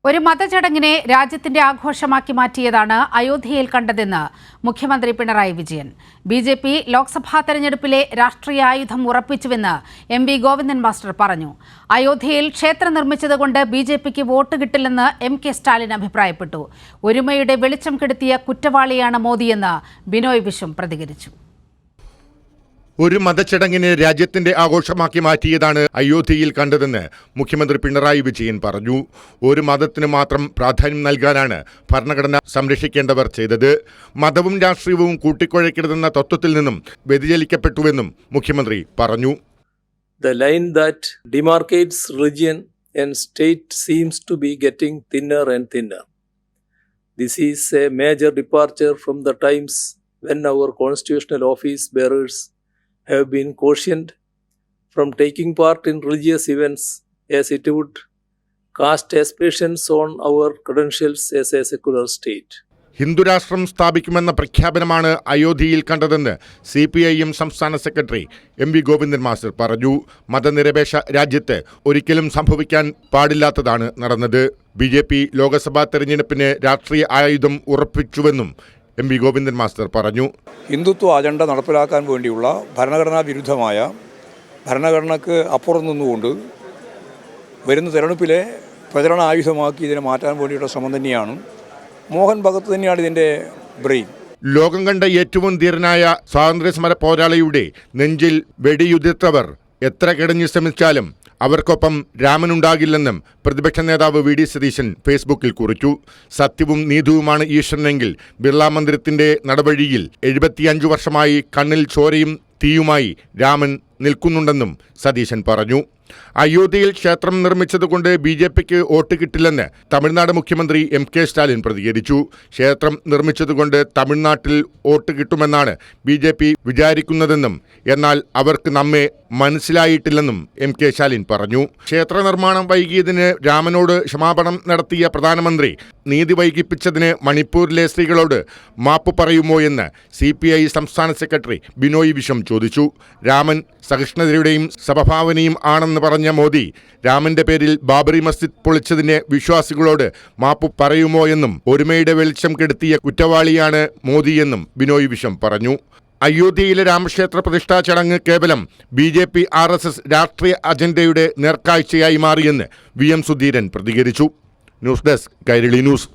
ഒരു മതചടങ്ങിനെ രാജ്യത്തിന്റെ ആഘോഷമാക്കി മാറ്റിയതാണ് അയോധ്യയിൽ കണ്ടതെന്ന് മുഖ്യമന്ത്രി പിണറായി വിജയൻ. ബിജെപി ലോക്സഭാ തെരഞ്ഞെടുപ്പിലെ രാഷ്ട്രീയ ആയുധം ഉറപ്പിച്ചുവെന്ന് എം.വി. ഗോവിന്ദൻ മാസ്റ്റർ പറഞ്ഞു. അയോധ്യയിൽ ക്ഷേത്രം നിർമ്മിച്ചതുകൊണ്ട് ബിജെപിക്ക് വോട്ട് കിട്ടില്ലെന്ന് എം.കെ. സ്റ്റാലിൻ അഭിപ്രായപ്പെട്ടു. ഒരുമയുടെ വെളിച്ചം കെടുത്തിയ കുറ്റവാളിയാണ് മോദിയെന്ന് ബിനോയ് വിശ്വം പ്രതികരിച്ചു. ഒരു മതചടങ്ങിനെ രാജ്യത്തിന്റെ ആഘോഷമാക്കി മാറ്റിയതാണ് അയോധ്യയിൽ കണ്ടതെന്ന് മുഖ്യമന്ത്രി പിണറായി വിജയൻ പറഞ്ഞു. ഒരു മതത്തിന് മാത്രം പ്രാധാന്യം നൽകാനാണ് ഭരണഘടന സംരക്ഷിക്കേണ്ടവർ ചെയ്തത്. മതവും രാഷ്ട്രീയവും കൂട്ടിക്കുഴയ്ക്കരുതെന്ന തത്വത്തിൽ നിന്നും വ്യതിചലിക്കപ്പെട്ടുവെന്നും മുഖ്യമന്ത്രി പറഞ്ഞു. The line that demarcates religion and state seems to be getting thinner and thinner. This is a major departure from the times when our constitutional office bearers have been cautioned from taking part in religious events as it would cast aspersions on our credentials as a secular state. ഹിന്ദുരാഷ്ട്രം സ്ഥാപിക്കുമെന്ന പ്രഖ്യാപനമാണ് അയോധ്യയിൽ കണ്ടതെന്ന് CPIM സംസ്ഥാന secretary MV. Govindan master പറഞ്ഞു. മതനിരപേക്ഷ രാജ്യത്ത് ഒരിക്കലും സംഭവിക്കാൻ പാടില്ലാത്തതാണ് നടന്നത്. BJP ലോക്സഭാ തെരഞ്ഞെടുപ്പിന് രാഷ്ട്രീയ ആയുധം ഉറപ്പിച്ചുവെന്നും എം.വി. ഗോവിന്ദൻ മാസ്റ്റർ പറഞ്ഞു. ഹിന്ദുത്വ അജണ്ട നടപ്പിലാക്കാൻ വേണ്ടിയുള്ള ഭരണഘടനാ വിരുദ്ധമായ ഭരണഘടനയ്ക്ക് അപ്പുറം നിന്നുകൊണ്ട് വരുന്ന തെരഞ്ഞെടുപ്പിലെ പ്രചരണ ആയുധമാക്കി ഇതിനെ മാറ്റാൻ വേണ്ടിയുള്ള ശ്രമം തന്നെയാണ്. മോഹൻ ഭഗത് തന്നെയാണ് ഇതിൻ്റെ ബ്രെയിൻ. ലോകം കണ്ട ഏറ്റവും ധീരനായ സ്വാതന്ത്ര്യസമര പോരാളിയുടെ നെഞ്ചിൽ വെടിയുതിർത്തവർ എത്ര കിടഞ്ഞു ശ്രമിച്ചാലും അവർക്കൊപ്പം രാമനുണ്ടാകില്ലെന്നും പ്രതിപക്ഷ നേതാവ് വി.ഡി. സതീശൻ ഫേസ്ബുക്കിൽ കുറിച്ചു. സത്യവും നീതിയുമാണ് ഈശ്വരനെങ്കിൽ ബിർള മന്ദിരത്തിന്റെ നടവഴിയിൽ 75 വർഷമായി കണ്ണിൽ ചോരയും തീയുമായി രാമൻ നിൽക്കുന്നുണ്ടെന്നും സതീശൻ പറഞ്ഞു. അയോധ്യയിൽ ക്ഷേത്രം നിർമ്മിച്ചതുകൊണ്ട് BJPക്ക് വോട്ട് കിട്ടില്ലെന്ന് തമിഴ്നാട് മുഖ്യമന്ത്രി എം.കെ. സ്റ്റാലിൻ പ്രതികരിച്ചു. ക്ഷേത്രം നിർമ്മിച്ചതുകൊണ്ട് തമിഴ്നാട്ടിൽ വോട്ട് കിട്ടുമെന്നാണ് BJP വിചാരിക്കുന്നതെന്നും എന്നാൽ അവർക്ക് നമ്മെ മനസ്സിലായിട്ടില്ലെന്നും എം.കെ. സ്റ്റാലിൻ പറഞ്ഞു. ക്ഷേത്ര നിർമ്മാണം വൈകിയതിന് രാമനോട് ക്ഷമാപണം നടത്തിയ പ്രധാനമന്ത്രി നീതി വൈകിപ്പിച്ചതിന് മണിപ്പൂരിലെ സ്ത്രീകളോട് മാപ്പ് പറയുമോ എന്ന് CPI സംസ്ഥാന സെക്രട്ടറി ബിനോയ് വിശ്വം ചോദിച്ചു. രാമൻ സഹിഷ്ണുതയുടെയും സമഭാവനയും ആണെന്ന് പറഞ്ഞ മോദി രാമന്റെ പേരിൽ ബാബറി മസ്ജിദ് പൊളിച്ചതിന് വിശ്വാസികളോട് മാപ്പ് പറയുമോ എന്നും ഒരുമയുടെ വെളിച്ചം കെടുത്തിയ കുറ്റവാളിയാണ് മോദിയെന്നും ബിനോയ് വിശ്വം പറഞ്ഞു. അയോധ്യയിലെ രാമക്ഷേത്ര പ്രതിഷ്ഠാ ചടങ്ങ് കേവലം BJP RSS രാഷ്ട്രീയ അജണ്ടയുടെ നേർക്കാഴ്ചയായി മാറിയെന്ന് VM സുധീരൻ പ്രതികരിച്ചു. News desk Kairali news.